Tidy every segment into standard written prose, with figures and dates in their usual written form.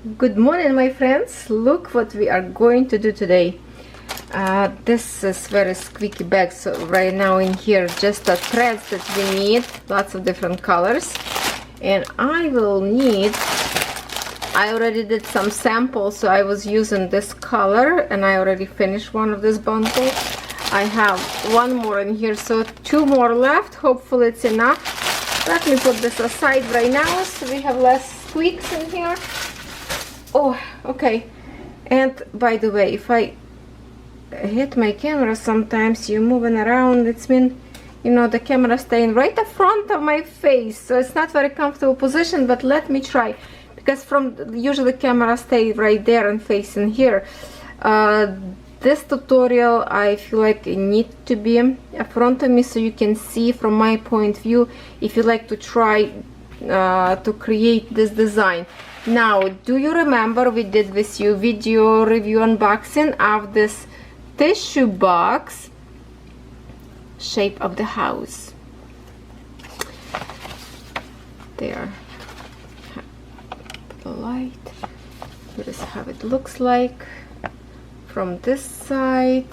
Good morning, my friends. Look what we are going to do today. This is very squeaky bag, so right now in here just the threads that we need, lots of different colors, and I will need, I already did some samples, so I was using this color and I already finished one of this bundle. I have one more in here, so two more left. Hopefully it's enough. Let me put this aside right now so we have less squeaks in here. Oh, okay. And by the way, if I hit my camera sometimes, you're moving around, it's been, you know, the camera staying right in front of my face, so it's not very comfortable position, but let me try, because from usually camera stay right there and facing here. This tutorial I feel like it needs to be in front of me so you can see from my point of view if you like to try to create this design. Now, do you remember we did with you video review unboxing of this tissue box shape of the house? There, the light. Here is how it looks like from this side,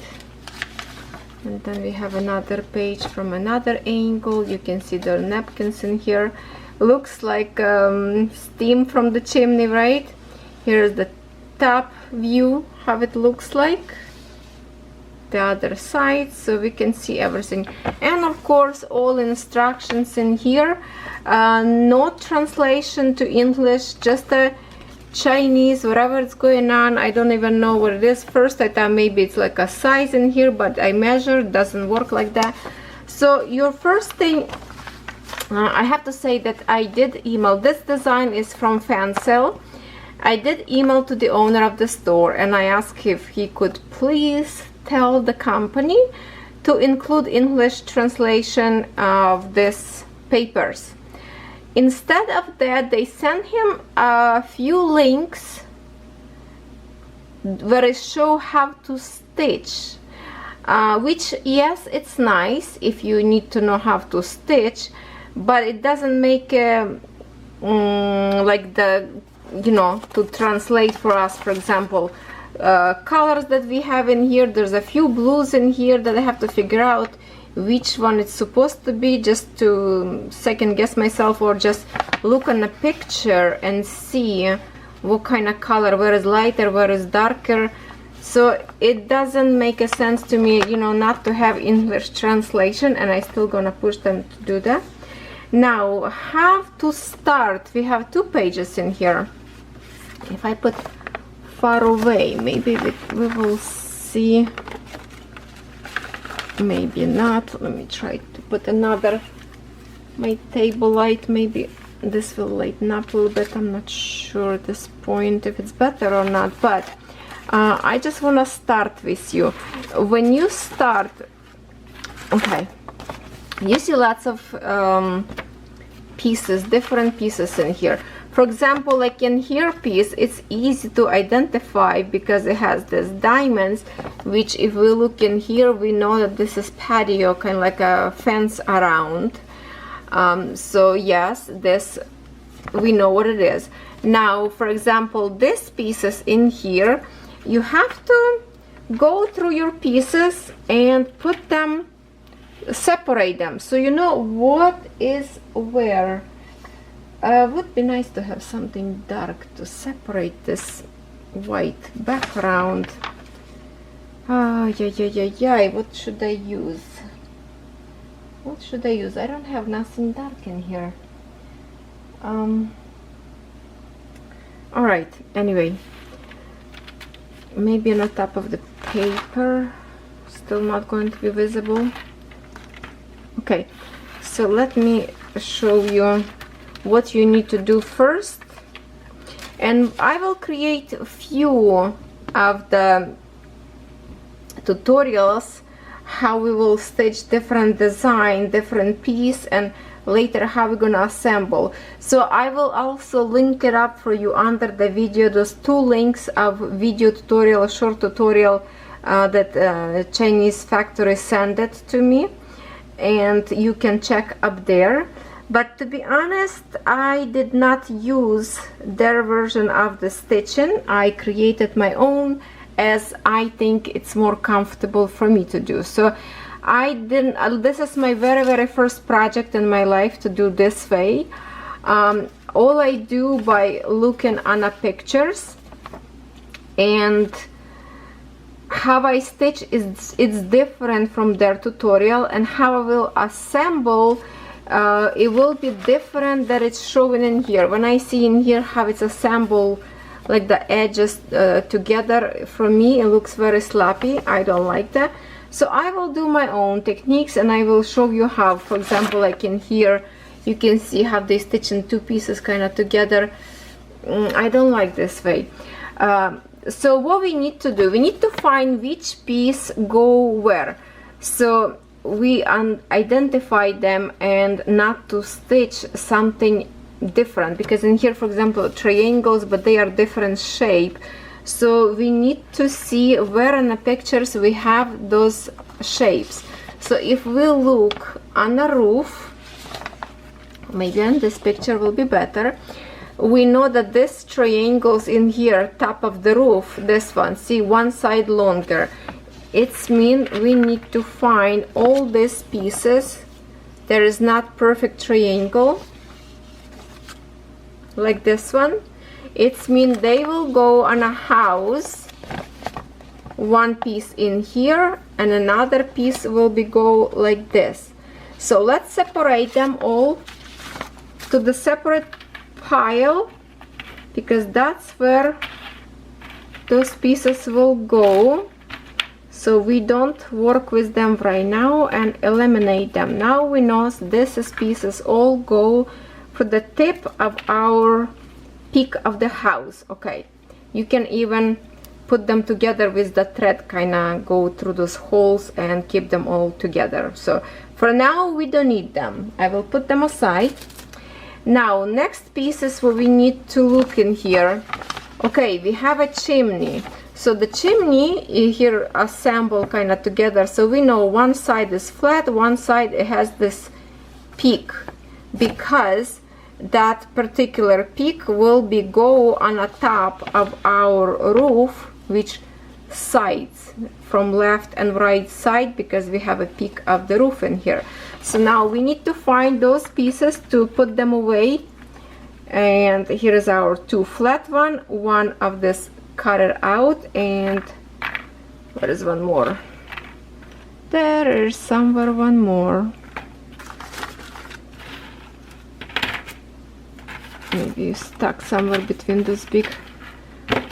and then we have another page from another angle. You can see the napkins in here. Looks like steam from the chimney, right? Here's the top view, how it looks like. The other side, so we can see everything. And of course, all instructions in here. No translation to English, just a Chinese, whatever it's going on. I don't even know what it is. First I thought maybe it's like a size in here, but I measured, doesn't work like that. So your first thing, I have to say that I did email. This design is from Fansells. I did email to the owner of the store and I asked if he could please tell the company to include English translation of these papers. Instead of that, they sent him a few links where it show how to stitch, which, yes, it's nice if you need to know how to stitch, but it doesn't make like the, you know, to translate for us. For example, colors that we have in here, there's a few blues in here that I have to figure out which one it's supposed to be, just to second guess myself, or just look on the picture and see what kind of color, where is lighter, where is darker. So it doesn't make a sense to me, you know, not to have English translation, and I still gonna push them to do that. Now, how to start? We have two pages in here. If I put far away, maybe we will see. Maybe not. Let me try to put another, my table light. Maybe this will lighten up a little bit. I'm not sure at this point if it's better or not, but I just want to start with you. When you start, okay, you see lots of pieces, different pieces in here. For example, like in here piece, it's easy to identify because it has these diamonds, which if we look in here, we know that this is patio, kind of like a fence around. So yes, this, we know what it is. Now, for example, these pieces in here, you have to go through your pieces and put them, separate them, so you know what is where. Would be nice to have something dark to separate this white background. Yeah. What should I use? What should I use? I don't have nothing dark in here. Alright, anyway. Maybe on the top of the paper. Still not going to be visible. Okay, so let me show you what you need to do first, and I will create a few of the tutorials how we will stitch different design, different piece, and later how we're gonna assemble. So I will also link it up for you under the video, those two links of video tutorial, short tutorial that Chinese factory sent it to me, and you can check up there. But to be honest, I did not use their version of the stitching. I created my own, as I think it's more comfortable for me to do. So I didn't, this is my very first project in my life to do this way. All I do by looking on the pictures and how I stitch is it's different from their tutorial, and how I will assemble it will be different that it's showing in here. When I see in here how it's assembled, like the edges together, for me it looks very sloppy. I don't like that. So I will do my own techniques, and I will show you how. For example, like in here you can see how they stitch in two pieces kind of together. I don't like this way. So what we need to do, we need to find which piece go where. So we identify them and not to stitch something different, because in here, for example, triangles, but they are different shape. So we need to see where in the pictures we have those shapes. So if we look on the roof, maybe on this picture will be better, we know that this triangles in here, top of the roof, this one, see, one side longer. It's mean we need to find all these pieces. There is not perfect triangle like this one. It's mean they will go on a house, one piece in here and another piece will be go like this. So let's separate them all to the separate pile, because that's where those pieces will go. So we don't work with them right now and eliminate them. Now we know this pieces all go for the tip of our peak of the house. Okay, you can even put them together with the thread, kind of go through those holes and keep them all together. So for now we don't need them. I will put them aside. Now next pieces where we need to look in here. Okay, we have a chimney. So the chimney here assembled kind of together. So we know one side is flat, one side it has this peak, because that particular peak will be go on the top of our roof, which sides, from left and right side, because we have a peak of the roof in here. So now we need to find those pieces to put them away. And here is our two flat one of this cut it out, and where is one more? There is somewhere one more. Maybe stuck somewhere between those big.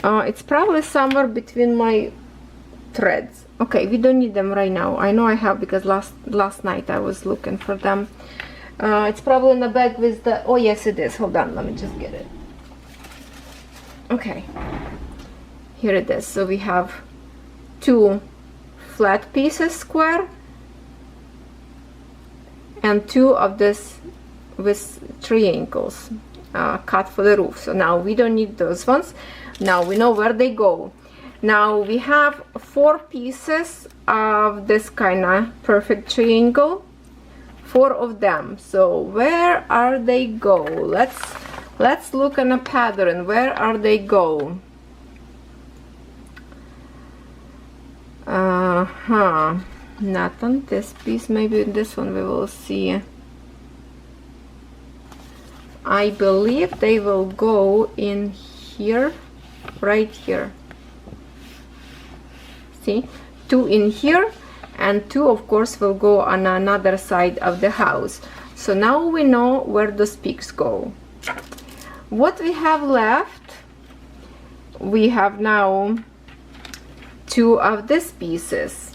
It's probably somewhere between my threads. Okay, we don't need them right now. I know I have, because last night I was looking for them. It's probably in the bag with the, oh yes it is, hold on, let me just get it. Okay, here it is. So we have two flat pieces square and two of this with triangles cut for the roof. So now we don't need those ones. Now we know where they go. Now we have four pieces of this kind of perfect triangle, four of them. So where are they go? Let's look on a pattern. Where are they go? Not on this piece, maybe this one we will see. I believe they will go in here, right here. See, two in here, and two of course will go on another side of the house. So now we know where those peaks go. What we have left, we have now two of these pieces,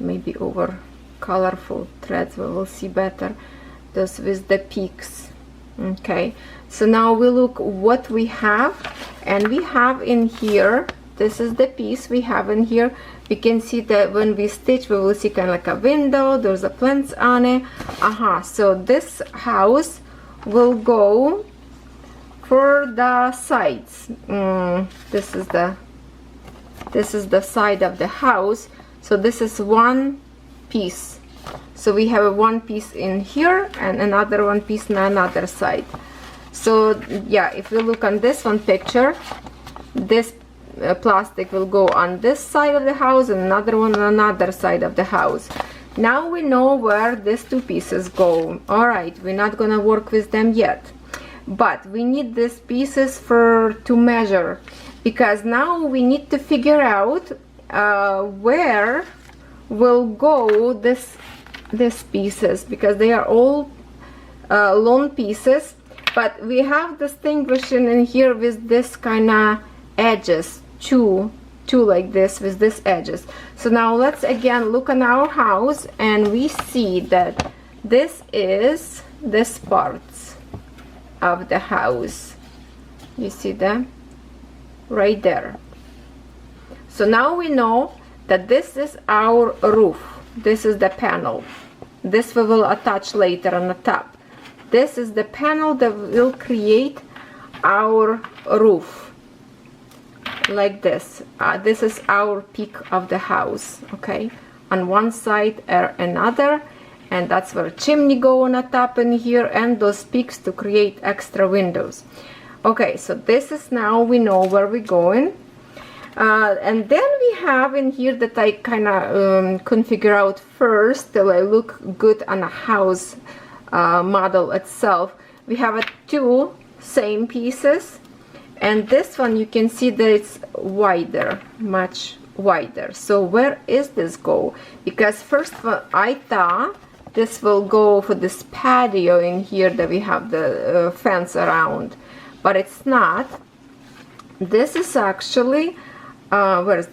maybe over colorful threads we will see better, those with the peaks. Okay, so now we look what we have, and we have in here, this is the piece we have in here. We can see that when we stitch we will see kind of like a window, there's a plants on it. So this house will go for the sides. This is the side of the house. So this is one piece. So we have one piece in here and another one piece on another side. So yeah, if we look on this one picture, this plastic will go on this side of the house and another one on another side of the house. Now we know where these two pieces go. All right, we're not gonna work with them yet, but we need these pieces to measure, because now we need to figure out where will go these pieces, because they are all long pieces, but we have distinguishing in here with this kind of edges, two like this with this edges. So now let's again look on our house, and we see that this is this parts of the house. You see that right there. So now we know that this is our roof. This is the panel. This we will attach later on the top. This is the panel that will create our roof. Like this. This is our peak of the house, okay? On one side or another, and that's where chimney go on the top in here, and those peaks to create extra windows. Okay, so this is now we know where we're going. And then we have in here that I kind of configure out first till I look good on a house model itself. We have two same pieces. And this one you can see that it's wider, much wider. So where is this go? Because first of all, I thought this will go for this patio in here that we have the fence around, but it's not. This is actually where's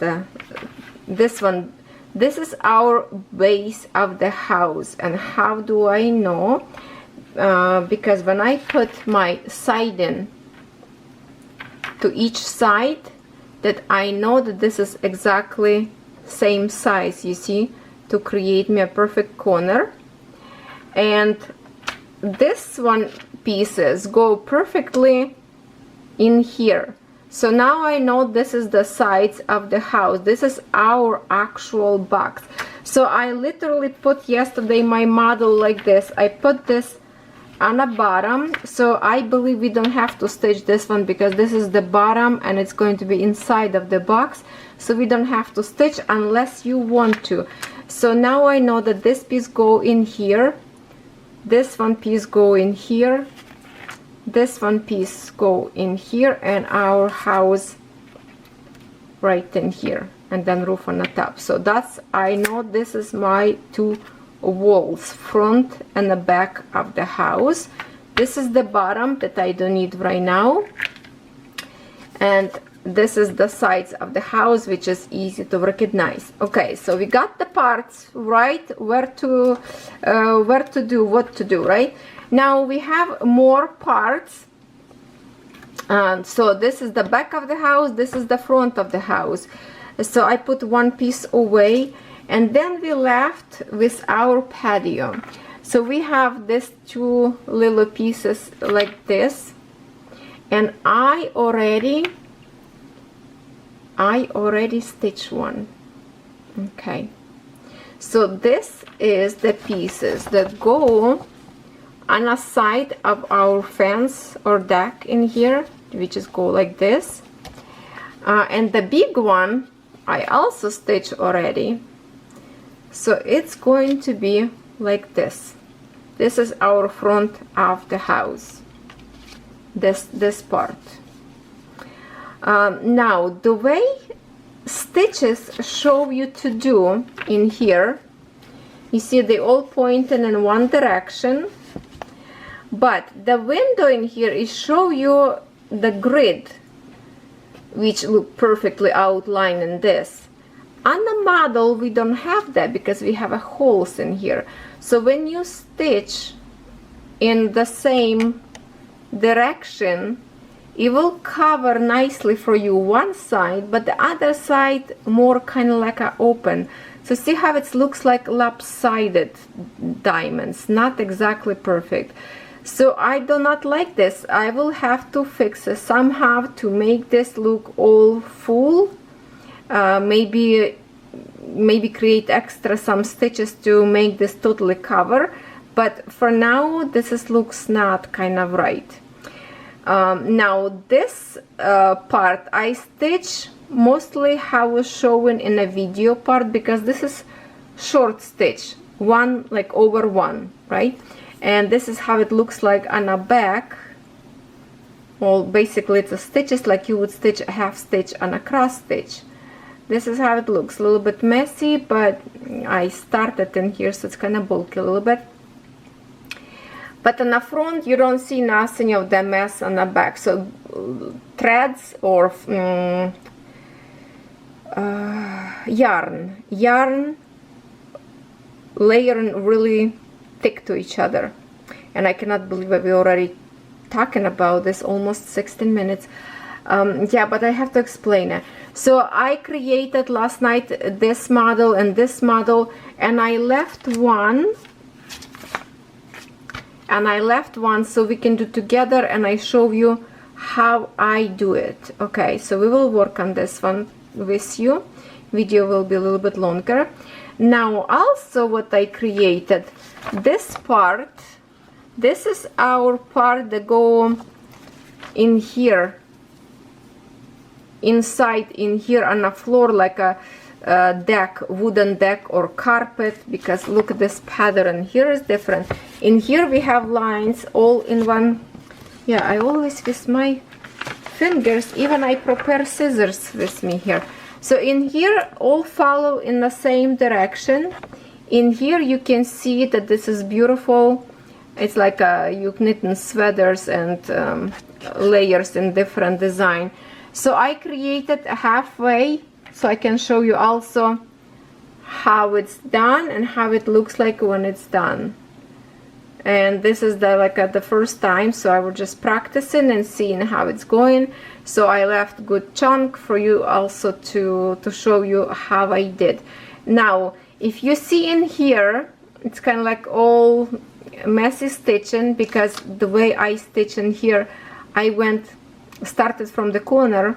this one? This is our base of the house. And how do I know? Because when I put my siding to each side, that I know that this is exactly same size, you see, to create me a perfect corner. And this one pieces go perfectly in here. So now I know this is the sides of the house. This is our actual box. So I literally put yesterday my model like this. I put this on the bottom, so I believe we don't have to stitch this one, because this is the bottom and it's going to be inside of the box, so we don't have to stitch unless you want to. So now I know that this piece go in here, this one piece go in here, this one piece go in here, and our house right in here, and then roof on the top. So that's, I know this is my two walls, front and the back of the house. This is the bottom that I don't need right now, and this is the sides of the house, which is easy to recognize. Okay, so we got the parts right, where to do what to do. Right now we have more parts. So this is the back of the house, this is the front of the house. So I put one piece away, and then we left with our patio. So we have these two little pieces like this, and I already stitched one. Okay, so this is the pieces that go on a side of our fence or deck in here, which is go like this. And the big one I also stitched already. So it's going to be like this. This is our front of the house, this part. Now the way stitches show you to do in here, you see they all pointing in one direction, but the window in here is show you the grid, which look perfectly outlined in this. On the model we don't have that, because we have a holes in here. So when you stitch in the same direction, it will cover nicely for you one side, but the other side more kind of like a open. So see how it looks like lopsided diamonds, not exactly perfect. So I do not like this. I will have to fix it somehow to make this look all full. Maybe maybe create extra some stitches to make this totally cover, but for now this looks not kind of right. Now this part I stitch mostly how was shown in a video part, because this is short stitch, one like over one, right? And this is how it looks like on a back. Well, basically it's a stitches like you would stitch a half stitch on a cross stitch. This is how it looks, a little bit messy, but I started in here, so it's kind of bulky a little bit. But on the front you don't see nothing of the mess on the back. So threads or yarn layering really thick to each other, and I cannot believe that we already talking about this almost 16 minutes. Yeah, but I have to explain it. So I created last night this model and this model, and I left one so we can do together, and I show you how I do it. Okay, so we will work on this one with you. Video will be a little bit longer. Now also what I created, this part, this is our part that go in here, inside in here on the floor, like a deck, wooden deck or carpet, because look at this pattern here is different. In here we have lines all in one. Yeah, I always with my fingers, even I prepare scissors with me here. So in here all follow in the same direction. In here you can see that this is beautiful. It's like you knitting sweaters and layers in different design. So I created a halfway, so I can show you also how it's done and how it looks like when it's done. And this is the first time, so I was just practicing and seeing how it's going. So I left good chunk for you also to show you how I did. Now if you see in here, it's kind of like all messy stitching, because the way I stitch in here, I started from the corner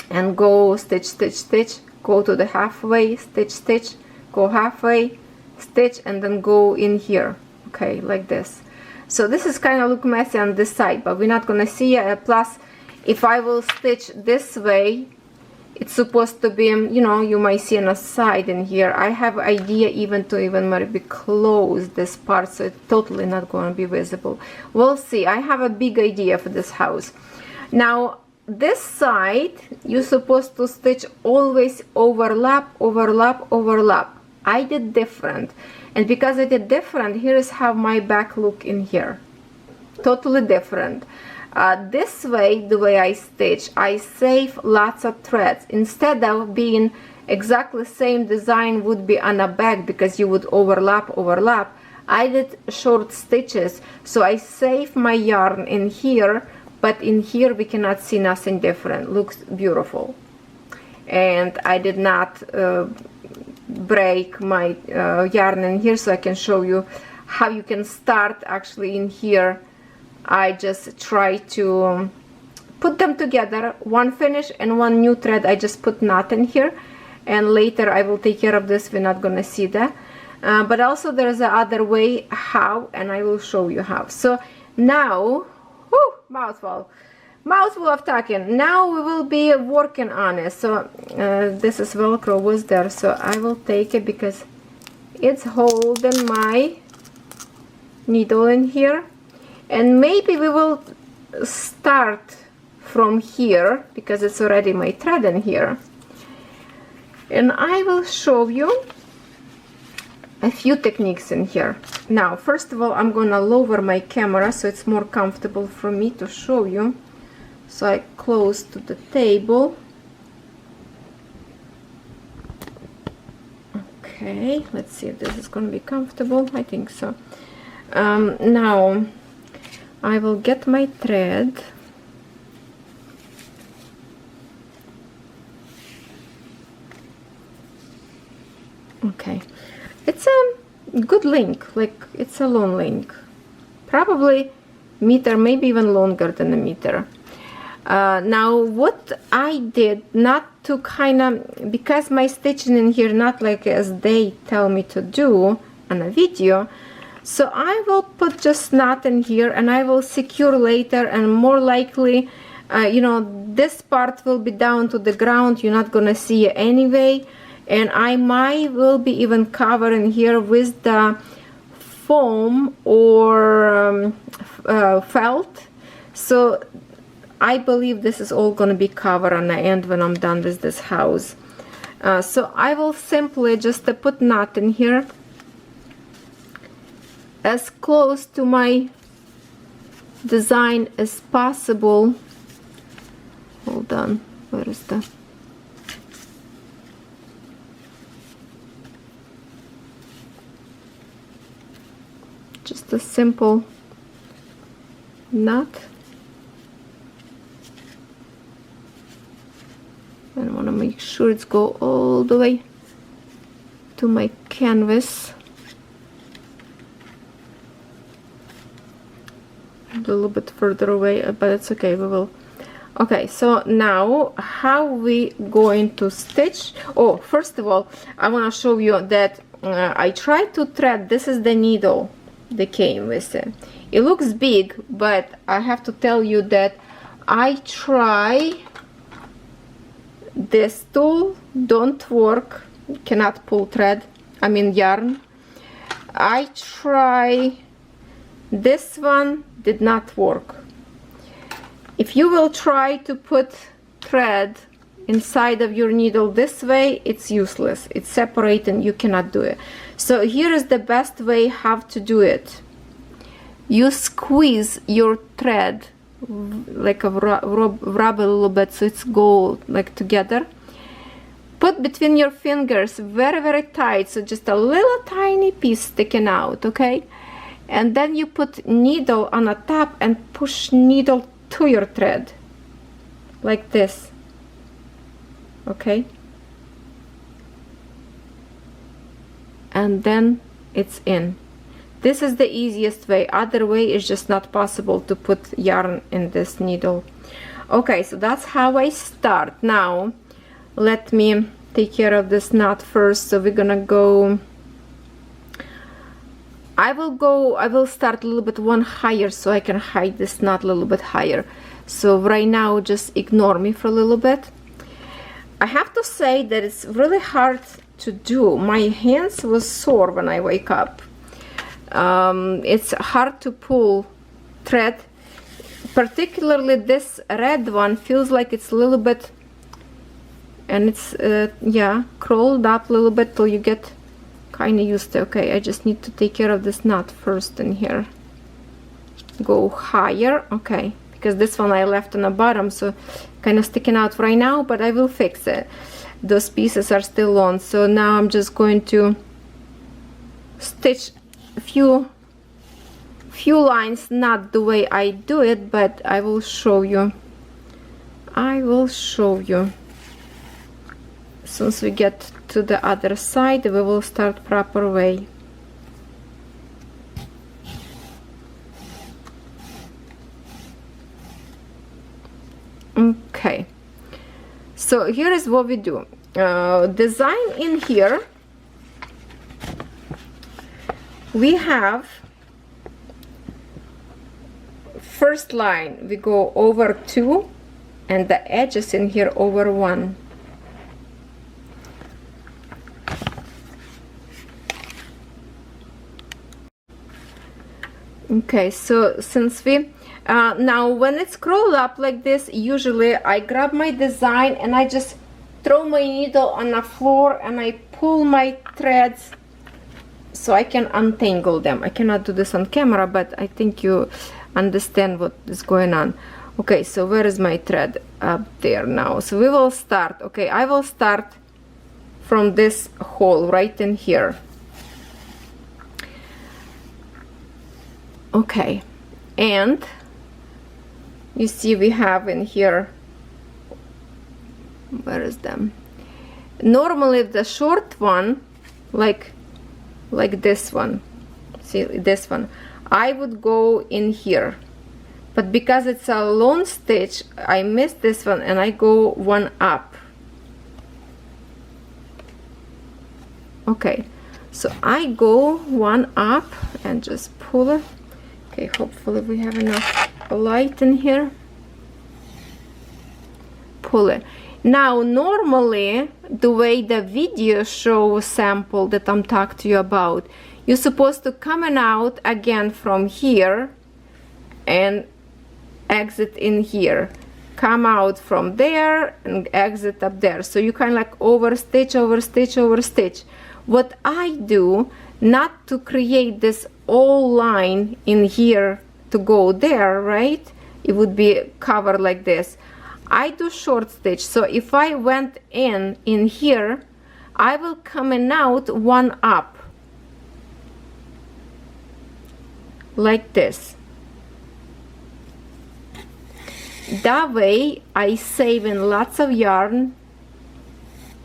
and go stitch, stitch, stitch, go to the halfway, stitch, stitch, go halfway, stitch, and then go in here. Okay, like this. So this is kind of look messy on this side, but we're not gonna see it. Plus if I will stitch this way, it's supposed to be, you know, you might see on a side in here. I have idea even maybe close this part, so it's totally not going to be visible. We'll see. I have a big idea for this house. Now this side you're supposed to stitch always overlap, overlap, overlap. I did different, and because I did different, here is how my back look in here, totally different. This way, the way I stitch, I save lots of threads. Instead of being exactly same design would be on a back, because you would overlap, I did short stitches, so I save my yarn in here, but in here we cannot see nothing different. Looks beautiful. And I did not break my yarn in here, so I can show you how you can start actually in here. I just try to put them together, one finish and one new thread. I just put knot in here, and later I will take care of this. We're not gonna see that, but also there's a other way how, and I will show you how. So now, whoo, mouthful of talking. Now we will be working on it. So this is Velcro was there, so I will take it because it's holding my needle in here. And maybe we will start from here, because it's already my thread in here, and I will show you a few techniques in here. Now first of all, I'm gonna lower my camera so it's more comfortable for me to show you. So I close to the table. Okay, let's see if this is gonna be comfortable. I think so. Now I will get my thread. Okay, it's a good length, like it's a long length, probably meter, maybe even longer than a meter. Now what I did, not to kind of, because my stitching in here not like as they tell me to do on a video, so I will put just knot in here and I will secure later, and more likely you know, this part will be down to the ground, you're not gonna see it anyway, and I might will be even covering here with the foam or felt. So I believe this is all gonna be covered on the end when I'm done with this house. So I will simply just put knot in here as close to my design as possible. Hold on, where is that? Just a simple knot. And I want to make sure it's go all the way to my canvas. A little bit further away, but it's okay, we will. Okay, so now how we going to stitch? Oh, first of all, I want to show you that I tried to thread. This is the needle that came with it. It looks big, but I have to tell you that I try this tool, don't work, cannot pull thread, I mean yarn. I try this one, did not work. If you will try to put thread inside of your needle this way, it's useless, it's separate and you cannot do it. So here is the best way how to do it. You squeeze your thread like a rub a little bit so it's go like together. Put between your fingers very tight, so just a little tiny piece sticking out, okay? And then you put needle on the top and push needle to your thread like this, okay? And then it's in. This is the easiest way. Other way is just not possible to put yarn in this needle. Okay, so that's how I start. Now let me take care of this knot first. So we're gonna go, I will start a little bit one higher so I can hide this knot a little bit higher. So right now just ignore me for a little bit. I have to say that it's really hard to do. My hands was sore when I wake up. It's hard to pull thread, particularly this red one feels like it's a little bit, and it's yeah, crawled up a little bit till you get kind of used to. Okay, I just need to take care of this knot first in here. Go higher, okay, because this one I left on the bottom, so kind of sticking out right now, but I will fix it. Those pieces are still on. So now I'm just going to stitch a few lines, not the way I do it, but I will show you. I will show you. Since we get to the other side, we will start proper way. Okay, so here is what we do. Design in here, we have first line, we go over 2 and the edges in here over 1. Okay, so since we now when it's curled up like this, usually I grab my design and I just throw my needle on the floor and I pull my threads so I can untangle them. I cannot do this on camera, but I think you understand what is going on. Okay, so where is my thread? Up there now. So we will start. Okay, I will start from this hole right in here. Okay, and you see we have in here, where is them? Normally the short one, like this one, see this one, I would go in here, but because it's a lone stitch, I missed this one and I go one up. Okay, so I go one up and just pull it. Okay, hopefully we have enough light in here. Pull it. Now normally the way the video shows sample that I'm talking to you about, you're supposed to coming out again from here and exit in here, come out from there and exit up there. So you kind of like overstitch, overstitch, overstitch. What I do, not to create this all line in here to go there, right? It would be covered like this. I do short stitch. So if I went in here, I will coming out one up like this. That way I save in lots of yarn,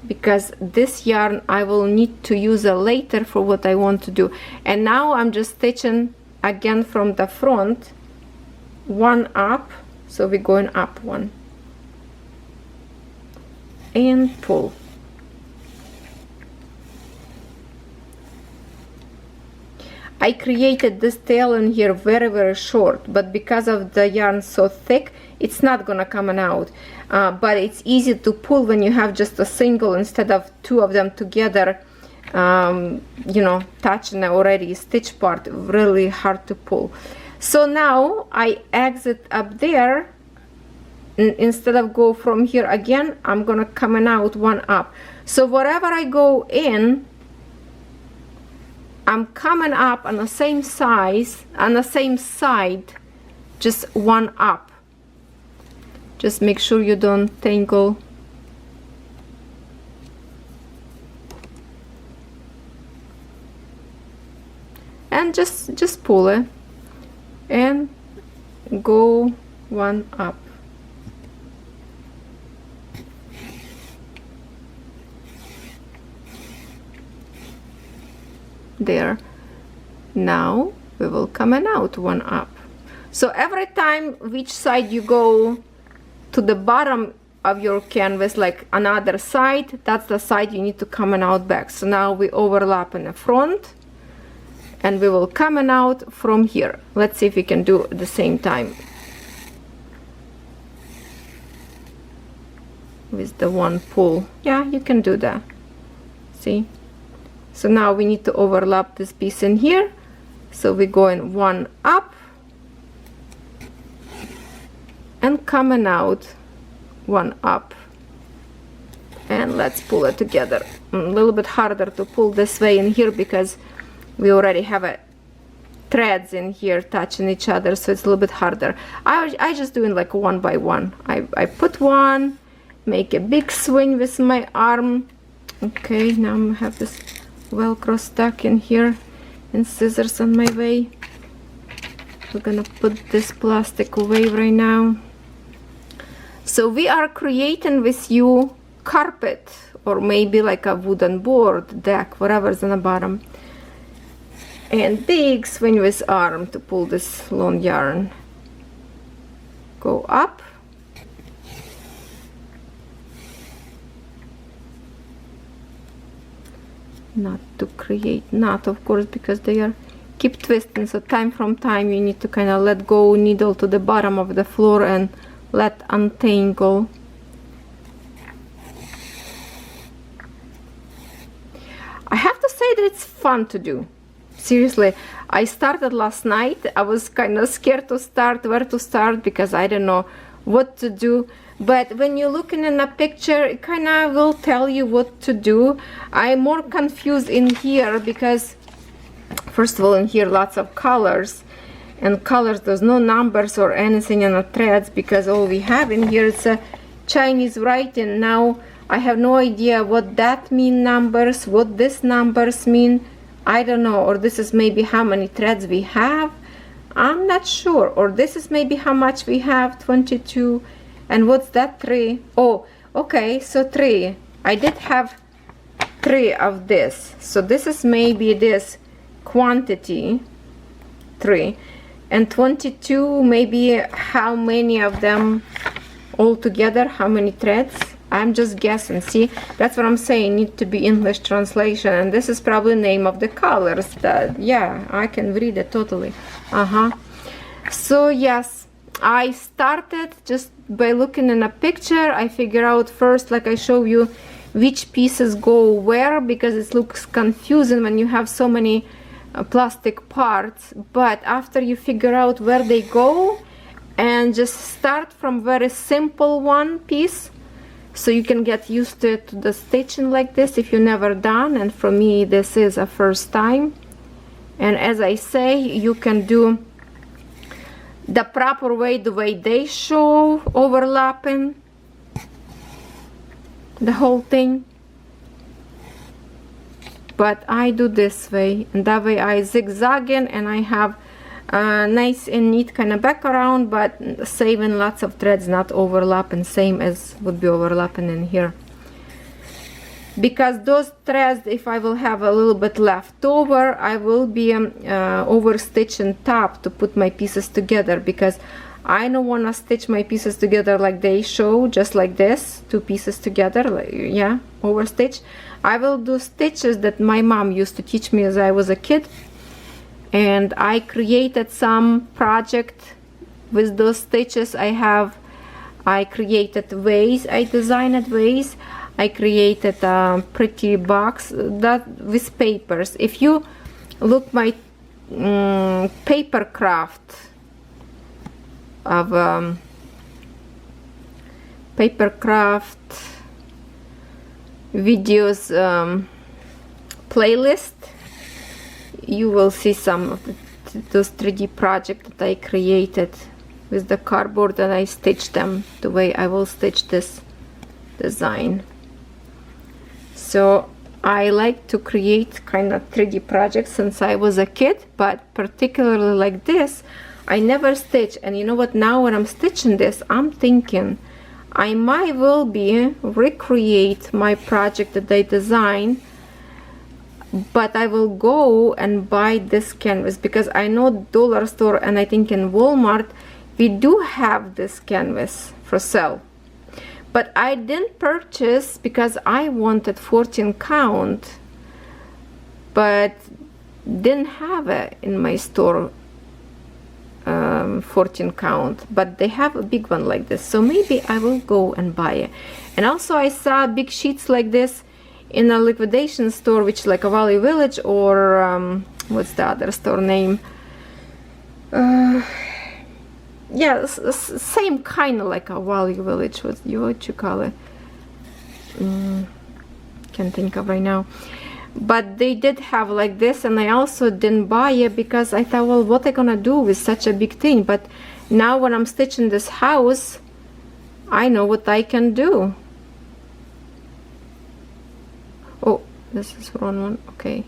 because this yarn I will need to use it later for what I want to do. And now I'm just stitching again from the front, one up, so we're going up one and pull. I created this tail in here very short, but because of the yarn so thick, it's not gonna come out. But it's easy to pull when you have just a single instead of two of them together. You know, touching already stitch part, really hard to pull. So now I exit up there. Instead of go from here again, I'm gonna coming out one up. So wherever I go in, I'm coming up on the same size, on the same side, just one up. Just make sure you don't tangle. And just pull it and go one up. There. Now we will come out one up. So every time which side you go to the bottom of your canvas, like another side, that's the side you need to come out back. So now we overlap in the front and we will come out from here. Let's see if we can do it at the same time with the one pull. Yeah, you can do that. See? So now we need to overlap this piece in here. So we're going one up and coming out one up. And let's pull it together. A little bit harder to pull this way in here because we already have a threads in here touching each other, so it's a little bit harder. I just doing like one by one. I put one, make a big swing with my arm. Okay, now I have this Velcro stuck in here and scissors on my way. We're gonna put this plastic away right now. So we are creating with you carpet, or maybe like a wooden board, deck, whatever's on the bottom. And big swing with arm to pull this long yarn. Go up. Not to create knot, of course, because they are keep twisting, so time from time you need to kind of let go needle to the bottom of the floor and let untangle. I have to say that it's fun to do. Seriously, I started last night. I was kind of scared to start, where to start, because I don't know what to do. But when you're looking in a picture, it kind of will tell you what to do. I'm more confused in here because, first of all, in here lots of colors, and colors, there's no numbers or anything in the threads, because all we have in here is a Chinese writing. Now I have no idea what that mean numbers, what this numbers mean. I don't know. Or this is maybe how many threads we have. I'm not sure. Or this is maybe how much we have, 22. And what's that, 3? Oh, okay, so 3. I did have 3 of this. So this is maybe this quantity, 3. and 22, maybe how many of them all together, how many threads? I'm just guessing. See, that's what I'm saying, need to be English translation, and this is probably name of the colors. That, yeah, I can read it totally. So yes, I started just by looking in a picture. I figure out first, like I show you, which pieces go where, because it looks confusing when you have so many plastic parts. But after you figure out where they go, and just start from very simple one piece, so you can get used to the stitching like this if you never done, and for me this is a first time. And as I say, you can do the proper way, the way they show, overlapping the whole thing, but I do this way, and that way I zigzagging, and I have a nice and neat kind of background, but saving lots of threads, not overlapping, same as would be overlapping in here. Because those threads, if I will have a little bit left over, I will be over stitching top to put my pieces together, because I don't want to stitch my pieces together like they show, just like this, two pieces together, like, yeah, over stitch. I will do stitches that my mom used to teach me as I was a kid, and I created some project with those stitches. I created ways, I designed ways, I created a pretty box that with papers. If you look my paper craft of paper craft videos playlist, you will see some of those 3D projects that I created with the cardboard, and I stitched them the way I will stitch this design. So I like to create kind of 3D projects since I was a kid, but particularly like this, I never stitch. And you know what, now when I'm stitching this, I'm thinking I might well be recreate my project that I designed, but I will go and buy this canvas, because I know dollar store and I think in Walmart we do have this canvas for sale. But I didn't purchase because I wanted 14 count, but didn't have it in my store, 14 count, but they have a big one like this, so maybe I will go and buy it. And also I saw big sheets like this in a liquidation store, which is like a Value Village, or what's the other store name? Yeah, same kind of like a Value Village. What you call it? Can't think of right now. But they did have like this, and I also didn't buy it because I thought, well, what am I gonna do with such a big thing? But now when I'm stitching this house, I know what I can do. Oh, this is wrong one. Okay,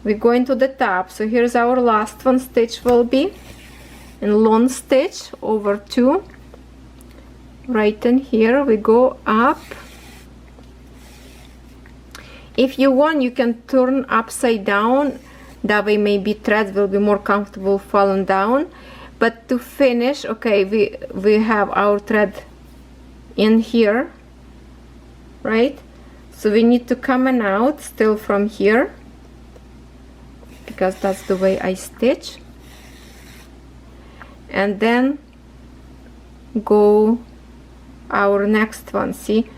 we go into the top. So here's our last one stitch will be in long stitch over 2. Right in here we go up. If you want, you can turn upside down, that way maybe threads will be more comfortable falling down. But to finish, okay, we have our thread in here, right? So we need to come in out still from here, because that's the way I stitch. And then go our next one. See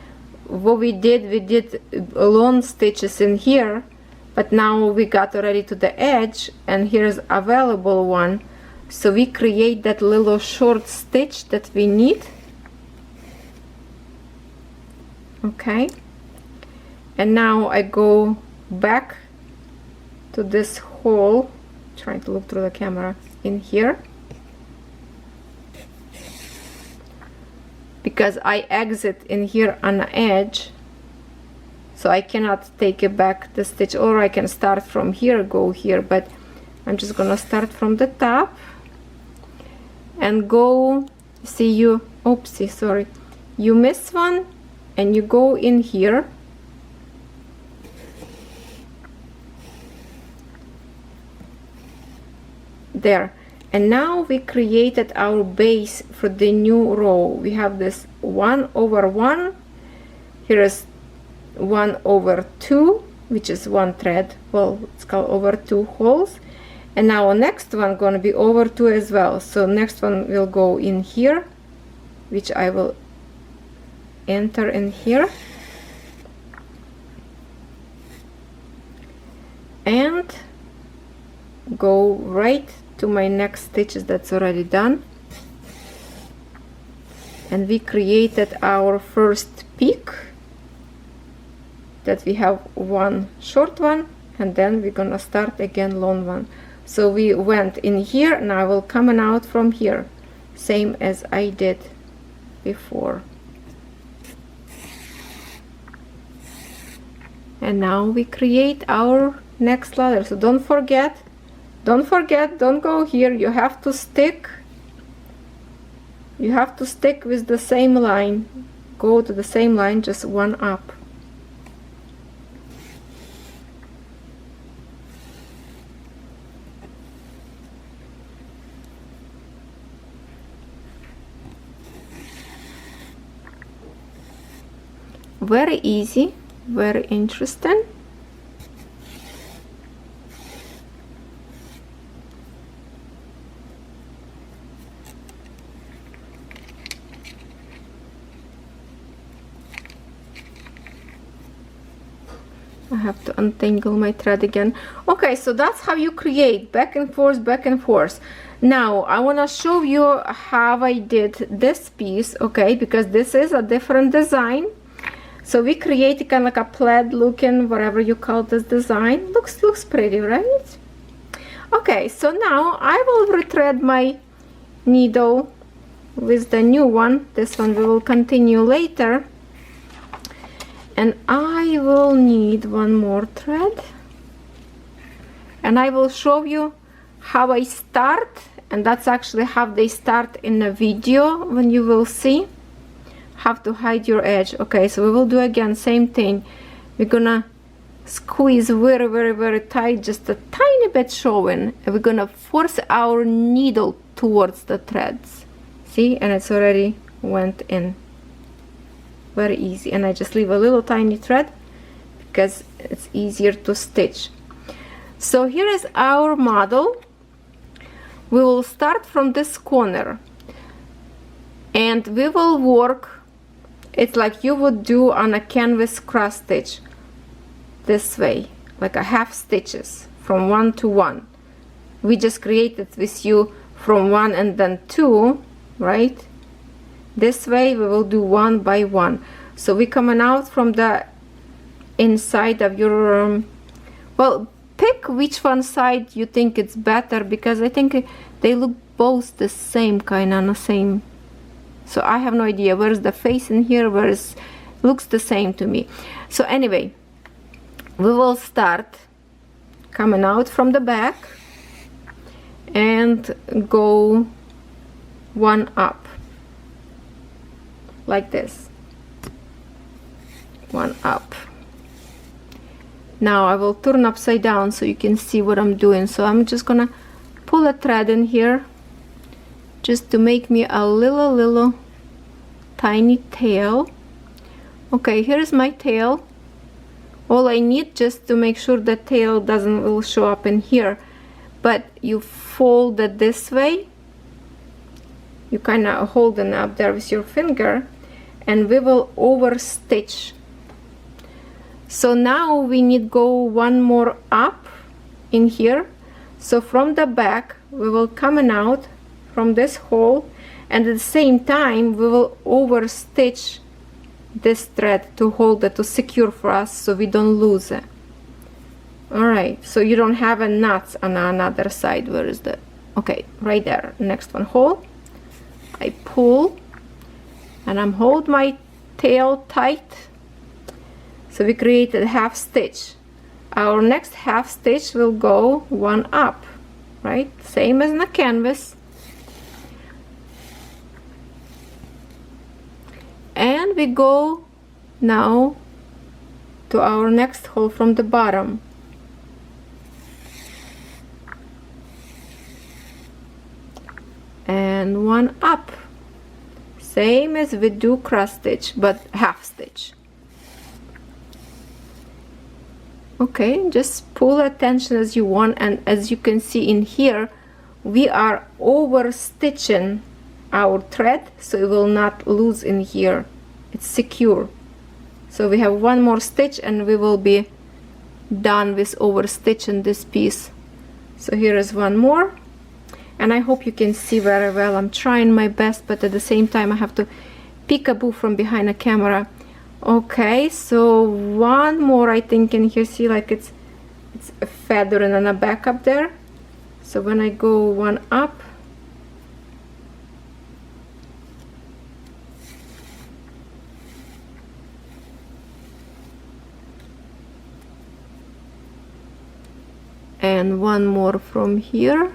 what we did long stitches in here, but now we got already to the edge, and here's available one, so we create that little short stitch that we need. Okay, and now I go back to this hole, trying to look through the camera, in here, because I exit in here on the edge, so I cannot take it back the stitch, or I can start from here, go here, but I'm just gonna start from the top and go. See, you, oopsie, sorry, you miss one and you go in here, there, And now we created our base for the new row. We have this 1 over 1. Here is 1 over 2, which is one thread. Well, it's called over 2 holes. And now our next one gonna be over 2 as well. So next one will go in here, which I will enter in here. And go right to my next stitches that's already done. And we created our first peak, that we have one short one, and then we're gonna start again long one. So we went in here, and I will come out from here, same as I did before. And now we create our next ladder. So don't forget, don't go here. You have to stick with the same line. Go to the same line, just one up. Very easy, very interesting. I have to untangle my thread again. Okay, so that's how you create back and forth, back and forth. Now I want to show you how I did this piece, okay, because this is a different design. So we created kind of like a plaid looking, whatever you call this design. Looks pretty, right? Okay, so now I will retread my needle with the new one. This one we will continue later. And I will need one more thread. And I will show you how I start. And that's actually how they start in the video, when you will see how to hide your edge. Okay, so we will do again same thing. We're gonna squeeze very, very, very tight, just a tiny bit showing, and we're gonna force our needle towards the threads. See, and it's already went in. Very easy. And I just leave a little tiny thread because it's easier to stitch. So here is our model. We will start from this corner, and we will work. It's like you would do on a canvas cross stitch, this way, like a half stitches from 1 to 1. We just created with you from 1 and then 2, right? This way we will do 1 by 1. So we coming out from the inside of your well, pick which one side you think it's better, because I think they look both the same, kind of the same. So I have no idea where's the face in here, where's looks the same to me. So anyway, we will start coming out from the back and go one up like this, one up. Now I will turn upside down so you can see what I'm doing. So I'm just gonna pull a thread in here just to make me a little tiny tail. Okay, here's my tail. All I need, just to make sure the tail will show up in here, but you fold it this way. You kind of hold it up there with your finger, and we will over stitch. So now we need go one more up in here. So from the back we will coming out from this hole, and at the same time we will over stitch this thread to hold it, to secure for us so we don't lose it. All right, so you don't have a knots on another side. Where is that? Okay, right there, next one hole. I pull and I'm hold my tail tight. So we created half stitch. Our next half stitch will go one up, right? Same as in the canvas. And we go now to our next hole from the bottom. and one up, same as we do cross stitch but half stitch. Okay, just pull attention as you want, and as you can see in here, we are over stitching our thread so it will not lose in here. It's secure. So we have one more stitch and we will be done with over stitching this piece. So here is one more, and I hope you can see very well. I'm trying my best, but at the same time I have to peekaboo from behind a camera. Okay, so one more, I think, in here. See, like it's a feather and a back up there. So when I go one up, and one more from here,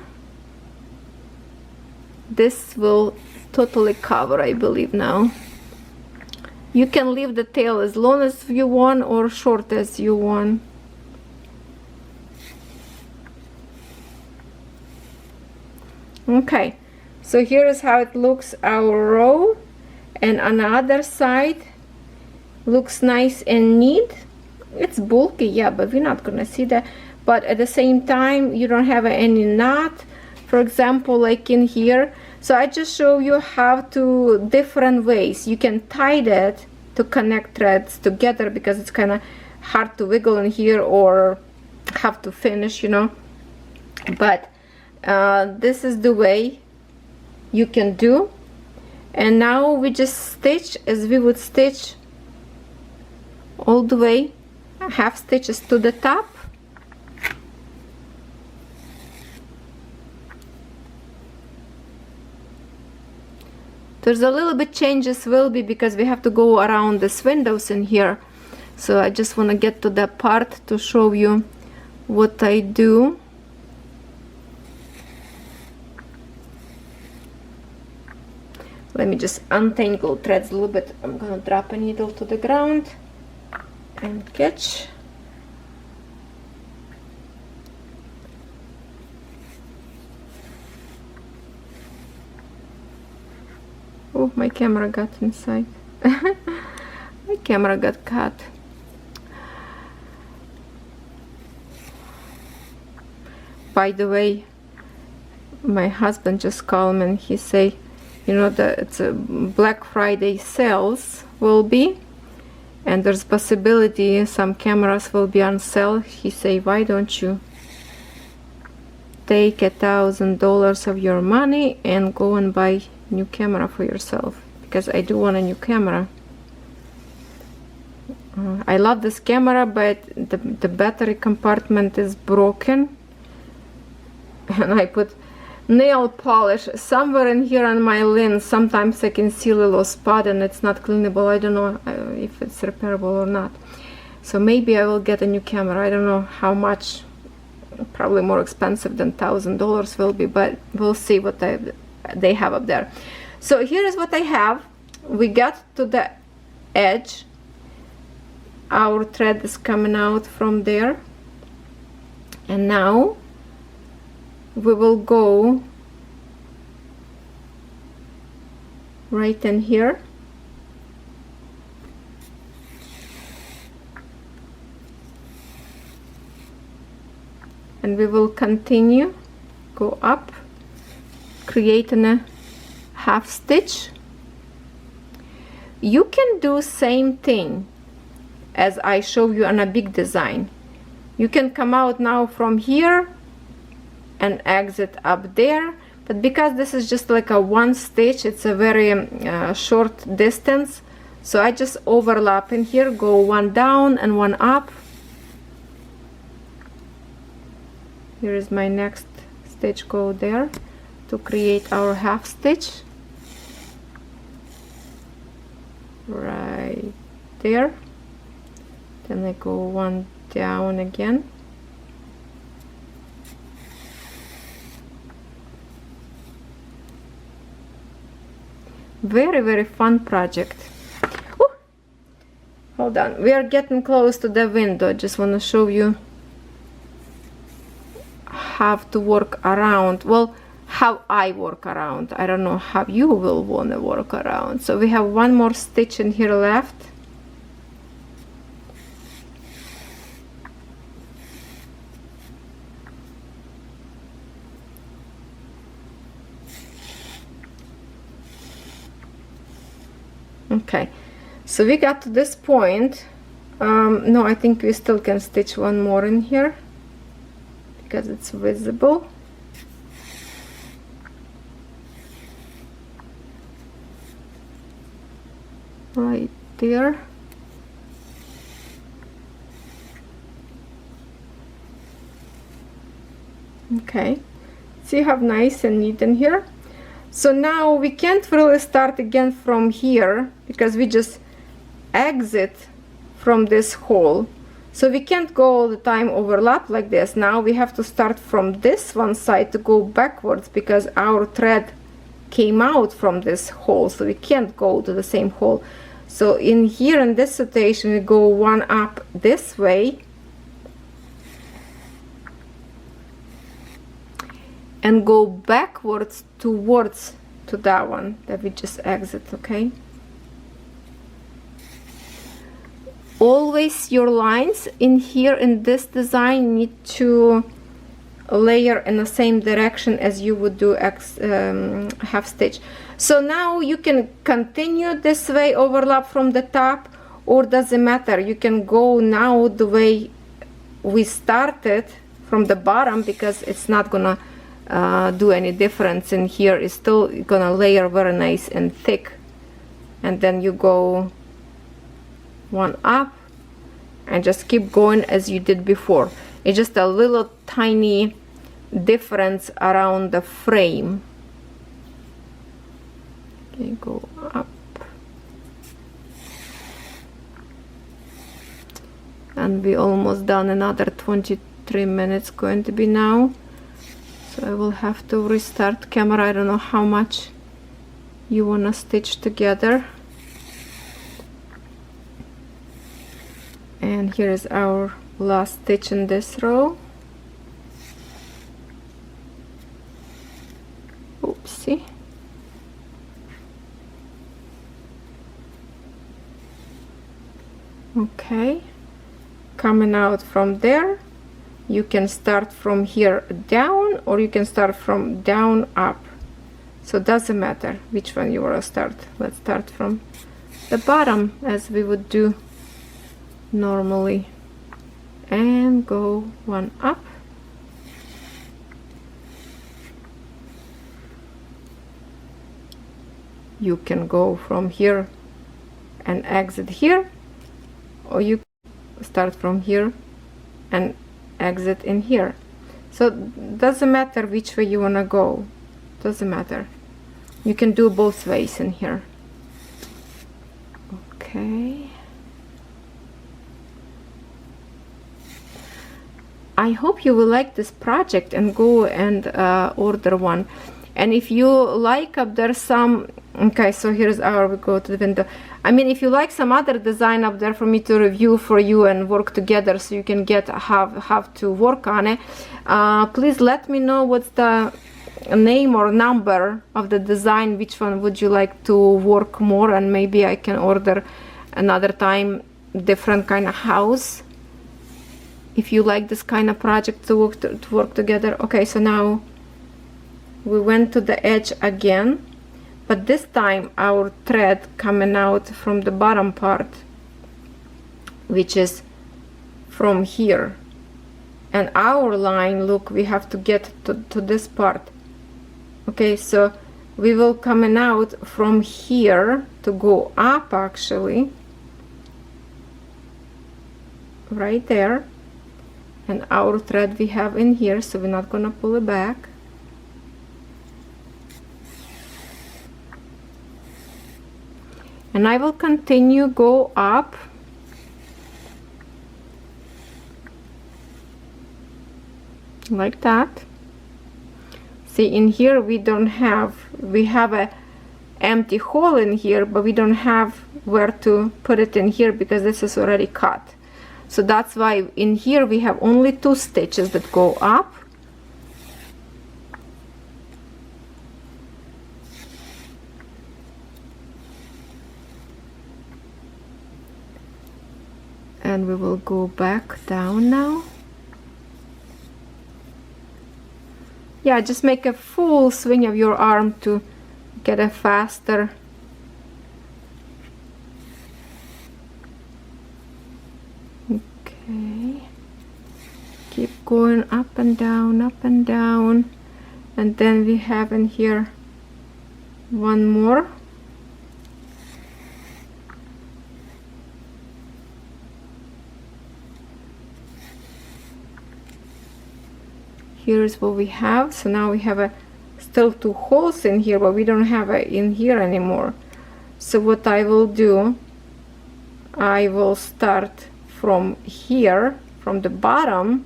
this will totally cover, I believe. Now you can leave the tail as long as you want or short as you want. Okay, so here is how it looks, our row, and on the other side looks nice and neat. It's bulky, yeah, but we're not gonna see that. But at the same time, you don't have any knot, for example, like in here. So I just show you how to different ways you can tie that to connect threads together, because it's kind of hard to wiggle in here or have to finish, you know. But this is the way you can do. And now we just stitch as we would stitch all the way, half stitches to the top. There's a little bit changes will be because we have to go around these windows in here. So I just want to get to that part to show you what I do. Let me just untangle threads a little bit. I'm gonna drop a needle to the ground and catch. Oh, my camera got inside. My camera got cut. By the way, my husband just called me and he say, you know, that it's a Black Friday sales will be, and there's possibility some cameras will be on sale. He say, why don't you take $1,000 of your money and go and buy new camera for yourself, because I do want a new camera. I love this camera, but the battery compartment is broken, and I put nail polish somewhere in here on my lens. Sometimes I can see a little spot and it's not cleanable. I don't know if it's repairable or not. So maybe I will get a new camera. I don't know how much. Probably more expensive than $1,000 will be, but we'll see what they have up there. So here is what I have. We got to the edge. Our thread is coming out from there, and now we will go right in here. And we will continue, go up, creating a half stitch. You can do same thing as I show you on a big design. You can come out now from here and exit up there, but because this is just like a one stitch, it's a very short distance, so I just overlap in here, go one down and one up. Here is my next stitch, go there to create our half stitch right there. Then I go one down again. Very, very fun project. Ooh, hold on, we are getting close to the window. Just want to show you how to work around. Well, how I work around. I don't know how you will want to work around. So we have one more stitch in here left. Okay, so we got to this point. No, I think we still can stitch one more in here because it's visible. Right there. Okay, see how nice and neat in here. So now we can't really start again from here because we just exit from this hole. So we can't go all the time overlap like this. Now we have to start from this one side to go backwards because our thread came out from this hole, so we can't go to the same hole. So in here in this rotation we go one up this way and go backwards towards to that one that we just exit. Okay, always your lines in here in this design need to layer in the same direction as you would do half stitch. So now you can continue this way, overlap from the top, or doesn't matter, you can go now the way we started from the bottom because it's not gonna do any difference in here. It's still gonna layer very nice and thick, and then you go one up and just keep going as you did before. It's just a little tiny difference around the frame. Okay, go up and we almost done. Another 23 minutes going to be now, so I will have to restart camera. I don't know how much you want to stitch together. And here is our last stitch in this row. Oopsie. Okay, coming out from there, you can start from here down or you can start from down up, so it doesn't matter which one you want to start. Let's start from the bottom as we would do normally and go one up. You can go from here and exit here, or you start from here and exit in here. So it doesn't matter which way you want to go, doesn't matter, you can do both ways in here. Okay, I hope you will like this project and go and order one. And if you like up there some, okay, so here's our, we go to the window. I mean, if you like some other design up there for me to review for you and work together so you can get have to work on it, please let me know what's the name or number of the design, which one would you like to work more, and maybe I can order another time different kind of house if you like this kind of project to work together. Okay, so now we went to the edge again, but this time our thread coming out from the bottom part, which is from here, and our line, look, we have to get to this part. Okay, so we will coming out from here to go up, actually right there, and our thread we have in here, so we're not gonna pull it back. And I will continue go up like that. See, in here we don't have, we have a empty hole in here, but we don't have where to put it in here because this is already cut. So that's why in here we have only 2 stitches that go up. and we will go back down now. Yeah, just make a full swing of your arm to get a faster okay. Keep going up and down, and then we have in here one more. Here's what we have. So now we have still 2 holes in here, but we don't have it in here anymore. So what I will do, I will start from here, from the bottom,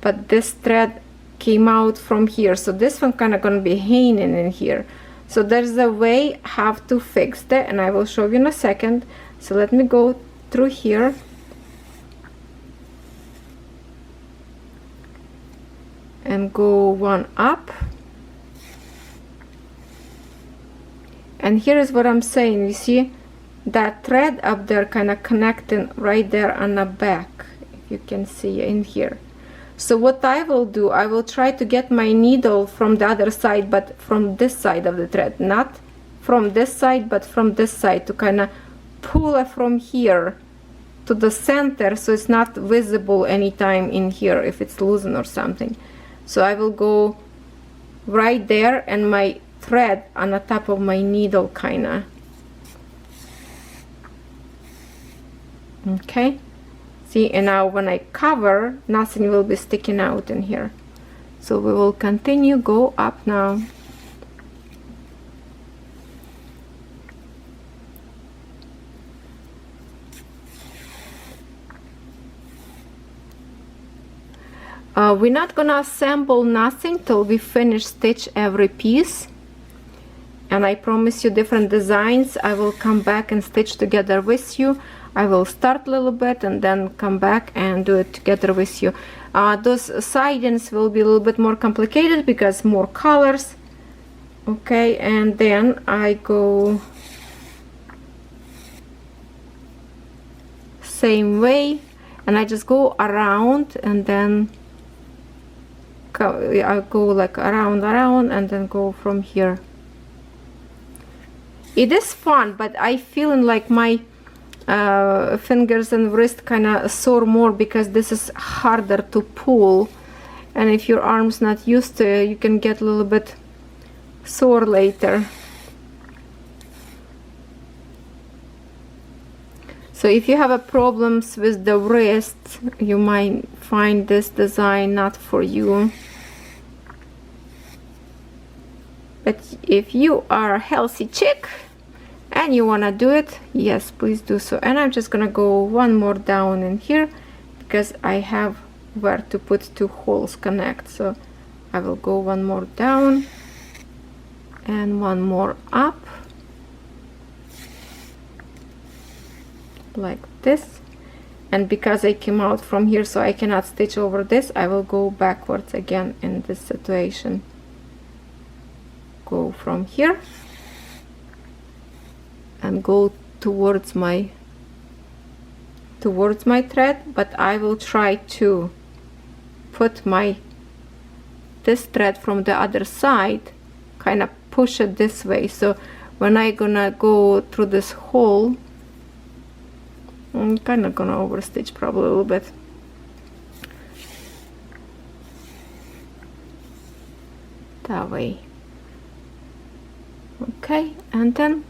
but this thread came out from here, so this one kind of gonna be hanging in here. So there's a way how to fix that, and I will show you in a second. So let me go through here. And go one up, and here is what I'm saying. You see that thread up there kind of connecting right there on the back, if you can see in here. So what I will do, I will try to get my needle from the other side, but from this side of the thread, not from this side but from this side, to kind of pull it from here to the center, so it's not visible anytime in here if it's loosened or something. So I will go right there, and my thread on the top of my needle kinda. Okay, see, and now when I cover, nothing will be sticking out in here. So we will continue, go up now. We're not gonna assemble nothing till we finish stitch every piece, and I promise you different designs. I will come back and stitch together with you. I will start a little bit and then come back and do it together with you. Those side-ins will be a little bit more complicated because more colors. Okay, and then I go same way, and I just go around, and then I go like around and then go from here. It is fun, but I feeling like my fingers and wrist kind of sore more because this is harder to pull, and if your arm's not used to it, you can get a little bit sore later. So if you have a problems with the wrist, you might find this design not for you. But if you are a healthy chick and you want to do it, yes, please do so. And I'm just gonna go one more down in here because I have where to put 2 holes connect. So I will go one more down and one more up, like this. And because I came out from here, so I cannot stitch over this, I will go backwards again in this situation. Go from here and go towards my thread, but I will try to put this thread from the other side, kind of push it this way. So when I gonna go through this hole, I'm kind of gonna overstitch probably a little bit. That way. Okay, and then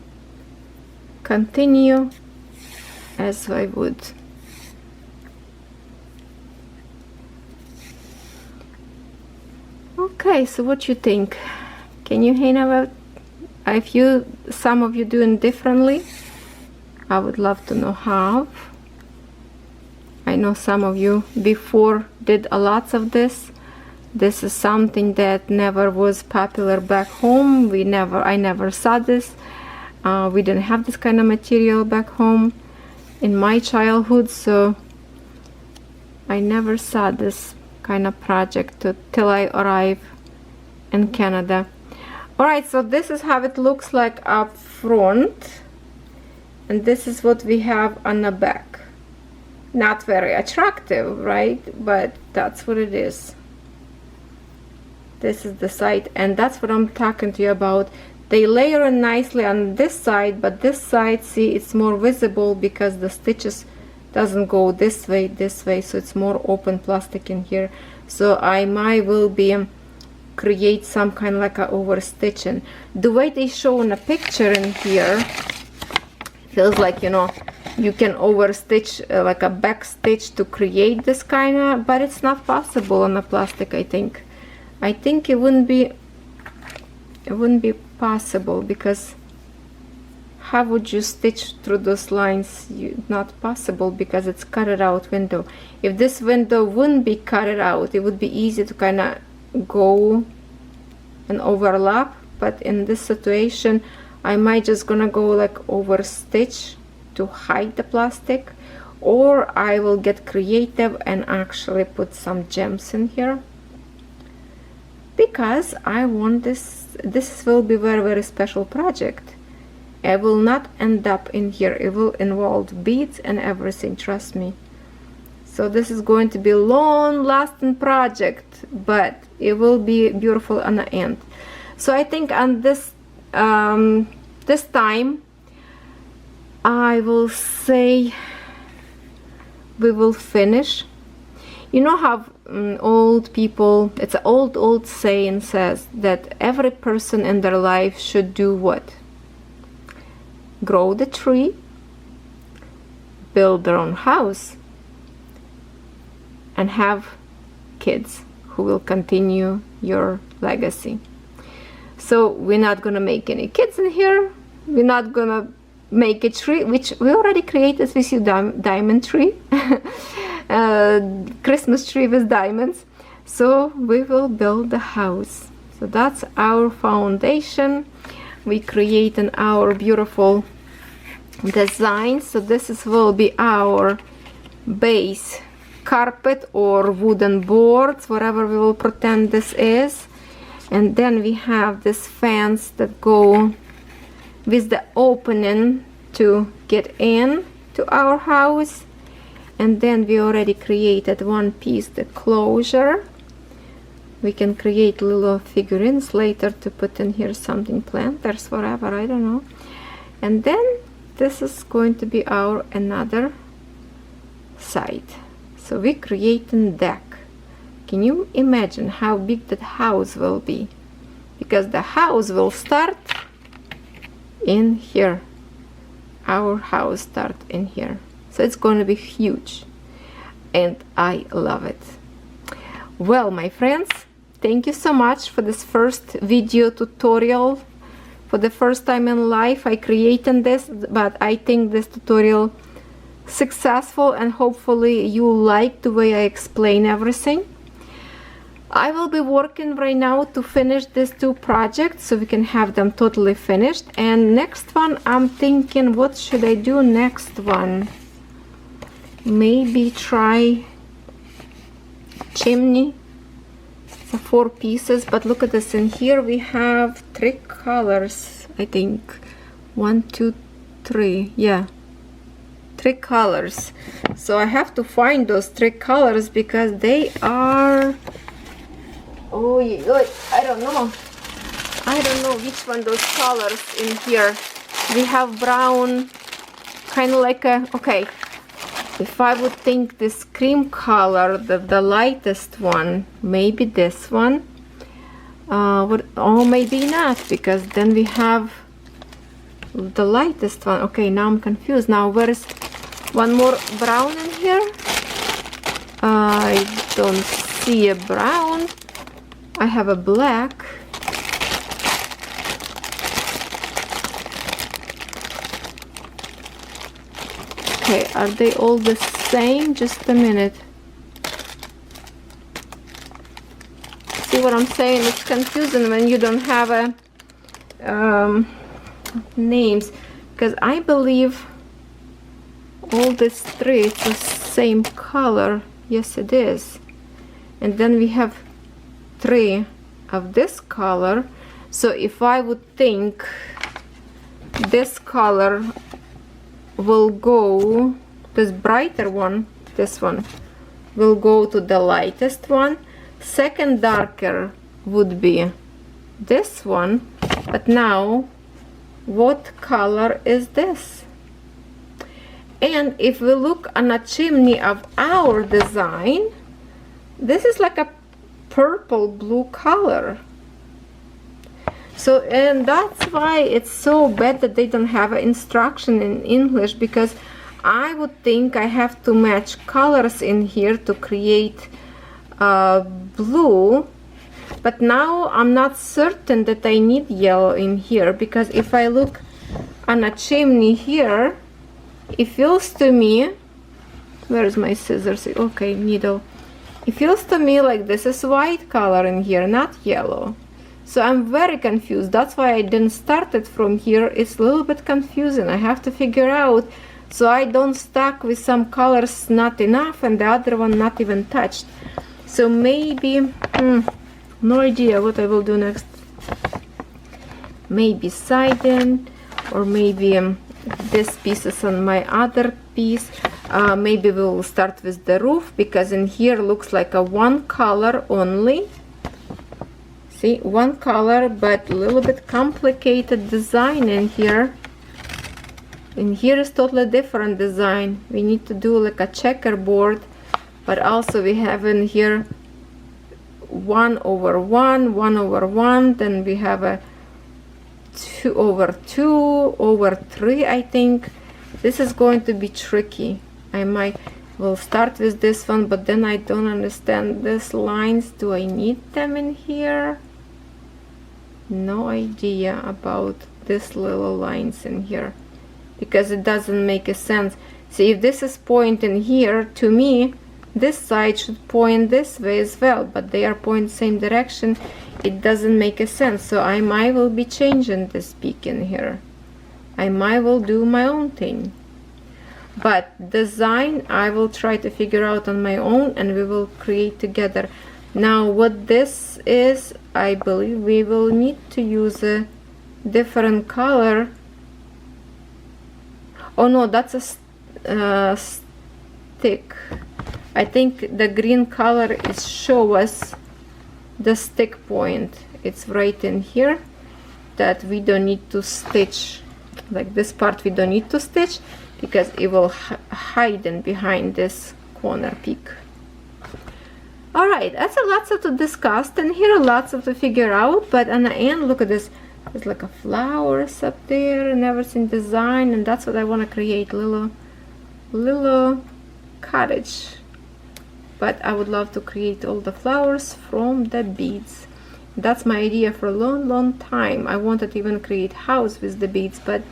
continue as I would. Okay, so what you think? Can you hang about? If some of you doing differently, I would love to know how. I know some of you before did a lot of this. This is something that never was popular back home. I never saw this. We didn't have this kind of material back home in my childhood, so I never saw this kind of project till I arrived in Canada. Alright, so this is how it looks like up front, and this is what we have on the back. not very attractive, right? But that's what it is. This is the side, and that's what I'm talking to you about. They layer in nicely on this side, but this side, see, it's more visible because the stitches doesn't go this way, so it's more open plastic in here. So I might will be create some kind of like a overstitching. The way they show in a picture in here feels like, you know, you can overstitch like a back stitch to create this kind of, but it's not possible on the plastic. I think it wouldn't be possible, because how would you stitch through those lines? Not possible, because it's cut it out window. If this window wouldn't be cut it out, it would be easy to kind of go and overlap, but in this situation I might just gonna go like over stitch to hide the plastic, or I will get creative and actually put some gems in here, because I want this will be very special project. It will not end up in here, it will involve beads and everything, trust me. So this is going to be a long lasting project, but it will be beautiful on the end. So I think on this this time I will say we will finish. You know how old people, it's an old saying says that every person in their life should do what? Grow the tree, build their own house, and have kids who will continue your legacy. So we're not gonna make any kids in here. We're not gonna make a tree, which we already created with you, diamond tree, Christmas tree with diamonds. So we will build the house. So that's our foundation. We creating our beautiful design. So this will be our base carpet or wooden boards, whatever we will pretend this is. And then we have this fence that go with the opening to get in to our house. And then we already created one piece, the closure. We can create little figurines later to put in here, something, planters, whatever, I don't know. And then this is going to be our another side. So we creating deck. Can you imagine how big that house will be? Because the house will start in here. Our house start in here. So it's going to be huge. And I love it. Well, my friends, thank you so much for this first video tutorial. For the first time in life I created this, but I think this tutorial successful, and hopefully you like the way I explain everything. I will be working right now to finish these two projects so we can have them totally finished. And next one, I'm thinking, what should I do next one? Maybe try chimney. It's 4 pieces, but look at this. In here we have 3 colors, I think. 1, 2, 3, yeah, 3 colors. So I have to find those 3 colors because they are, oh yeah, I don't know which one those colors in here. We have brown, kind of like a, okay, if I would think this cream color, the lightest one, maybe this one, or maybe not, because then we have the lightest one. Okay, now I'm confused. Now where is one more brown in here? I don't see a brown. I have a black. Okay, are they all the same? Just a minute. See what I'm saying? It's confusing when you don't have a names, because I believe all these 3, it's the same color. Yes, it is. And then we have 3 of this color. So if I would think this color will go, this brighter one this one, will go to the lightest one. Second darker would be this one, but now what color is this? And if we look on a chimney of our design, this is like a purple blue color. So, and that's why it's so bad that they don't have an instruction in English, because I would think I have to match colors in here to create blue. But now I'm not certain that I need yellow in here, because if I look on a chimney here, it feels to me, where's my scissors? Okay, needle. It feels to me like this is white color in here, not yellow. So I'm very confused. That's why I didn't start it from here. It's a little bit confusing. I have to figure out so I don't stuck with some colors not enough and the other one not even touched. So maybe, no idea what I will do next. Maybe siding, or maybe this piece is on my other piece. Maybe we will start with the roof, because in here looks like a one color only. See, one color, but a little bit complicated design in here. In here is totally different design. We need to do like a checkerboard, but also we have in here 1 over 1, 1 over 1, then we have a 2 over 2 over 3, I think. This is going to be tricky. I might will start with this one, but then I don't understand these lines. Do I need them in here? No idea about these little lines in here, because it doesn't make a sense. See, if this is pointing here, to me this side should point this way as well, but they are pointing same direction. It doesn't make a sense. So I might will be changing this peak in here. I might will do my own thing, but design I will try to figure out on my own, and we will create together. Now what this is, I believe we will need to use a different color. Oh no, that's a stick. I think the green color is show us the stick point. It's right in here that we don't need to stitch. Like this part we don't need to stitch, because it will hide in behind this corner peak. All right, that's a lot to discuss, and here are lots to figure out. But on the end, look at this. There's like a flowers up there and everything design, and that's what I want to create, little cottage. But I would love to create all the flowers from the beads. That's my idea for a long time. I wanted to even create house with the beads, but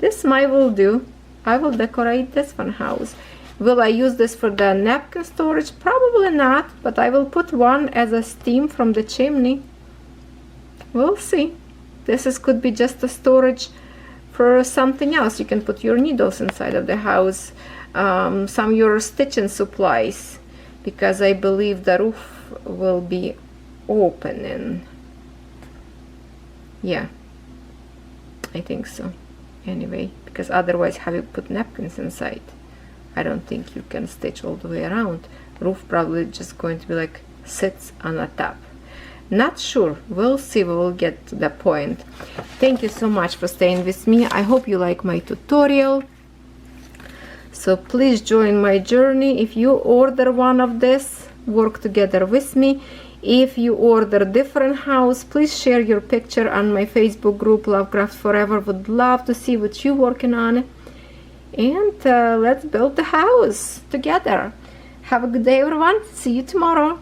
this might will do. I will decorate this one house. Will I use this for the napkin storage? Probably not, but I will put one as a steam from the chimney. We'll see. This could be just a storage for something else. You can put your needles inside of the house, some your stitching supplies, because I believe the roof will be opening. Yeah, I think so. Anyway, because otherwise how you put napkins inside? I don't think you can stitch all the way around. Roof probably just going to be like sits on a top. Not sure. We'll see. We will get to the point. Thank you so much for staying with me. I hope you like my tutorial. So please join my journey. If you order one of this, work together with me. If you order different house, please share your picture on my Facebook group Lovecraftforever. Would love to see what you're working on. And let's build the house together. Have a good day, everyone. See you tomorrow.